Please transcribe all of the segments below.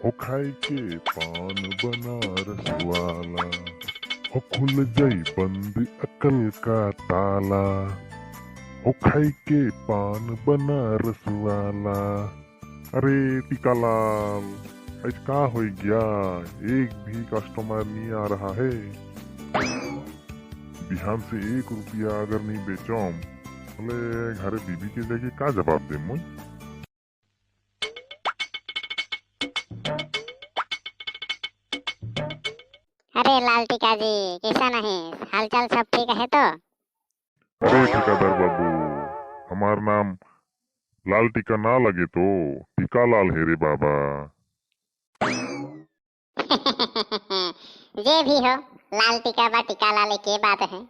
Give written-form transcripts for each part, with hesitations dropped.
हो खाई के पान बनारस वाला, हो खुल जाई बंद अकल का ताला। हो खाई के पान बनारस वाला। अरे टिकालाल, आज का हो गया? एक भी कस्टमर नहीं आ रहा है। बिहान से 1 रुपया अगर नहीं बेचम बोले घरे बीबी के लेके का जवाब दे मुई। अरे लाल टीका जी, कैसा नहीं? हालचाल सब ठीक है तो? अरे ठेकेदार बाबू, हमार नाम लाल टीका ना लगे तो टीकालाल है रे बाबा। जे भी हो, लाल टीका बा टीका लाल के बात है।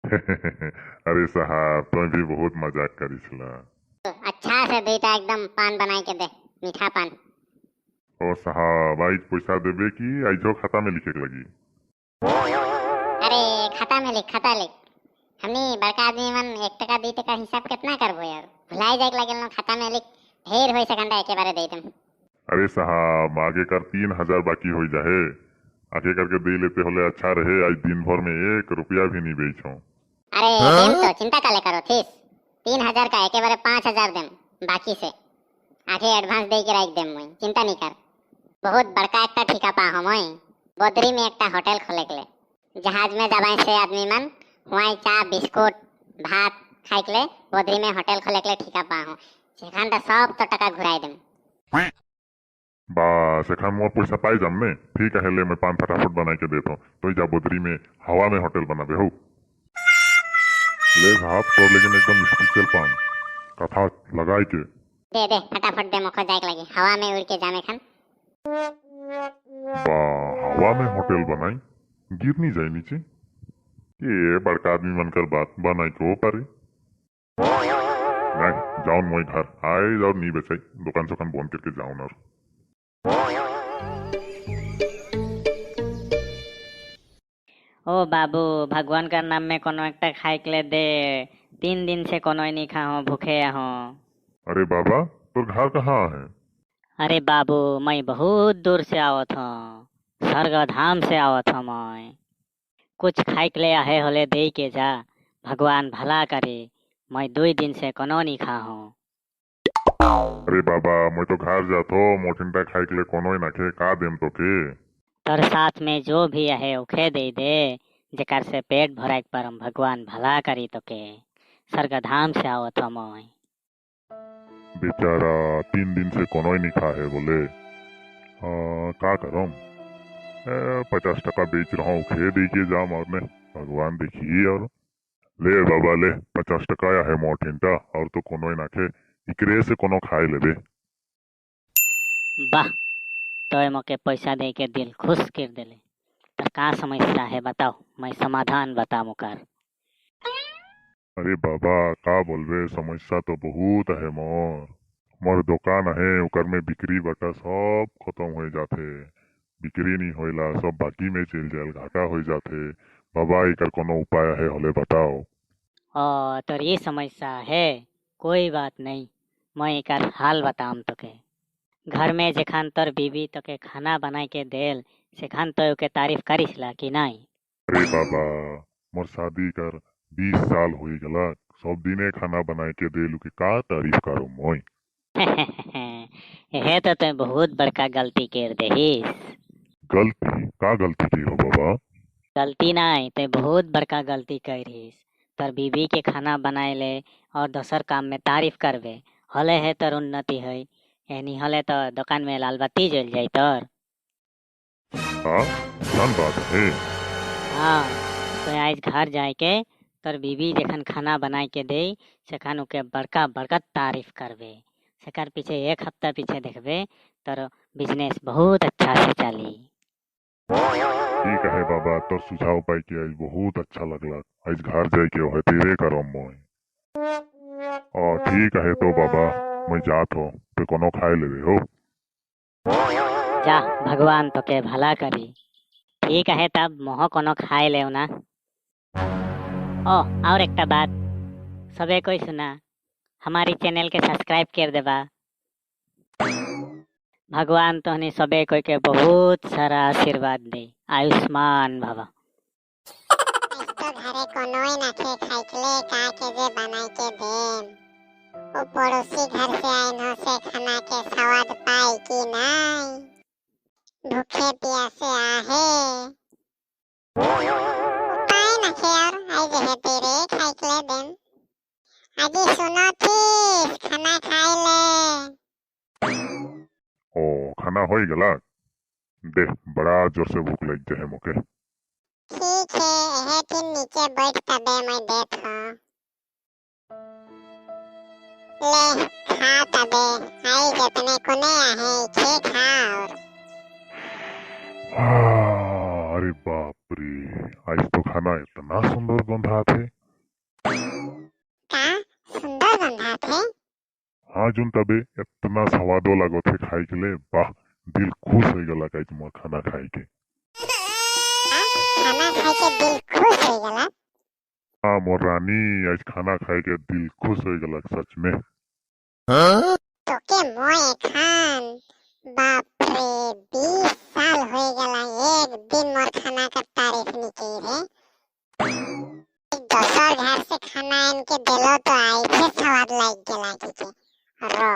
अरे साहब, तुम भी बहुत मजाक करिसला। तो अच्छा से बेटा एकदम पान बनाए के दे, मीठा पान। ओ साहब, आज पैसा देबे की आइजो खाता में लिखे के लगी? अरे खाता में लिख, खाता लिख। हमनी बड़का आदमी मन 1 टका 2 टका हिसाब कितना करबो यार? भुलाई जाए लगे ना, खाता में लिख। ढेर होई सकंडा एके बारे दे तुम। अरे साहब, आगे कर 3,000 बाकी हो जाए, आगे करके दे लेते होले अच्छा रहे। आज दिन भर में 1 रुपया भी नहीं बेचो। अरे देम तो चिंता काले करो थीस। 3,000 का एके बारे 5,000 देम बाकी से। आगे एडवांस दे के रख देम मुई, चिंता नहीं कर। बहुत बड़का एक ठिका पा हम बोदरी में एक होटल खोले के ले। जहाज में जाबाई से आदमी मन हुआई चा बिस्कुट भात खाई के ले बोदरी में होटल खोले के ले ठिका पा हूँ। सेखान तो सब तो टका घुराई देम। बस एखान मोर पैसा पाई जाम ने, ठीक है ले मैं पान फटाफट बना के देता हूँ। तो जा बोदरी में हवा में होटल बनाबे हो ले साहब, तो लेकिन एकदम स्पेशल पान कथा लगाई के दे दे फटाफट दे, मुखो जाए लगी हवा में उड़ के जामे खान। बा हवा में होटल बनाई, गिर नहीं जाए नीचे? ये बड़का आदमी बनकर बात बनाई को पारे। नहीं जाऊन मोई घर आए जाओ, नहीं बचाई दुकान सुकान बंद करके जाऊन। और ओ बाबू, भगवान का नाम में कोनो एकटा खाई के ले दे। 3 दिन से कोनो नहीं खा हो, भूखे हो। अरे बाबा, तोर घर कहाँ है? अरे बाबू, मैं बहुत दूर से आवत हूँ, स्वर्ग धाम से आवत हूँ। मैं कुछ खाई के ले आहे होले दे के जा, भगवान भला करे। मैं 2 दिन से कोनो नहीं खा हूँ। अरे बाबा, मैं तो घर जातो मोटिंटा खाई के लिए कोनो ही नाखे का देम तो के। तोर साथ में जो भी है उखे दे दे, जेकर से पेट भराई परम भगवान भला करी तो के। स्वर्ग धाम से आवत हूँ मैं। बेचारा 3 दिन से कोनो ही नहीं खा है बोले। का करम? 50 टका बेच रहा हूँ, खे दे के जाम और ने भगवान देखिए। और ले बाबा ले, 50 टका या है मोटिंटा और तो कोनो ही नाखे, इकरे से कोनो खाए लेबे। वाह, तो मोके पैसा दे के दिल खुश कर देले। तर का समस्या है बताओ, मैं समाधान बता मुकर। अरे बाबा, का बोलबे, समस्या तो बहुत है मोर। मोर दुकान है, उकर में बिक्री बटा सब खत्म हो जाते। बिक्री नहीं होइला, सब बाकी में चल जाए, घाटा हो जाते। बाबा एकर कोनो उपाय है होले बताओ। ओ तो ये समस्या है, कोई बात नहीं, मैं एक हाल बताऊँ तोके। घर में जेखान तोर बीवी तोके खाना बनाए के देल, सेखान तो के तारीफ करिसला कि नहीं? अरे बाबा, मोर शादी कर 20 साल हो गला, सब दिने खाना बनाए के देलू के का तारीफ करो मोई। यह तो तू बहुत बड़का गलती कर देहिस। गलती का गलती की हो बाबा? गलती नहीं, ते बहुत बड़का गलती करिस। तोर बीवी के खाना बनाए ले और दोसर काम में तारीफ करबे, हले है तोर उन्नति है। यानी हले तो दुकान में लाल बत्ती जल जाई तोर। हाँ, सन बात है। हाँ, तो आज घर जाए के तोर बीवी जखन खाना बनाए के दे, सेखान ओके बड़का बड़का तारीफ करबे। सेकर पीछे 1 हफ्ता पीछे देखबे, तोर बिजनेस बहुत अच्छा से चली। ठीक है बाबा, तो सुझाव पाई के आज बहुत अच्छा लगला। आज घर जाए के है तेरे करम मोई। ठीक है तो बाबा, मैं जात हो, पे कोनो खाए लेबे हो। जा, भगवान तो के भला करी। ठीक है तब मोह कोनो खाए ले ना। ओ और एक बात, सबे कोई सुना, हमारी चैनल के सब्सक्राइब कर देबा। भगवान तोहनी सबे कोई के बहुत सारा आशीर्वाद दे। आयुष्मान भव। आज तो घरे कोनोई ना खे खाइकले का के जे बनाई के देम। ओ पड़ोसी घर से आइनो से खाना के स्वाद पाई कि नहीं। भूखे प्यासे आहे। पाए ना खे और आई जे तेरे खाइकले देम। आजी सुनो थी खाना खाई ले। ओ खाना हो गला दे बड़ा जोर से भूख लग जाए मोके। ठीक है यह तीन नीचे बैठ तबे मैं देत हूँ। ले खा तबे आई जितने कोने आहे खे खा और। अरे बाप रे आज तो खाना इतना सुंदर बंधा थे। का सुंदर बंधा थे। हाँ जुन तबे इतना स्वादो लगो थे खाई के ले वाह दिल खुश हो गला का तुम खाना खाई के। खाना खाई के दिल खुश हो गला। हाँ मोर रानी आज खाना खाई के दिल खुश हो गला सच में। तो के मोए खान बाप रे 20 साल हो गला एक दिन मोर खाना का तारीफ नहीं की रे। दोसर घर से खाना इनके दिलो तो आई फिर स्वाद लग गला के रो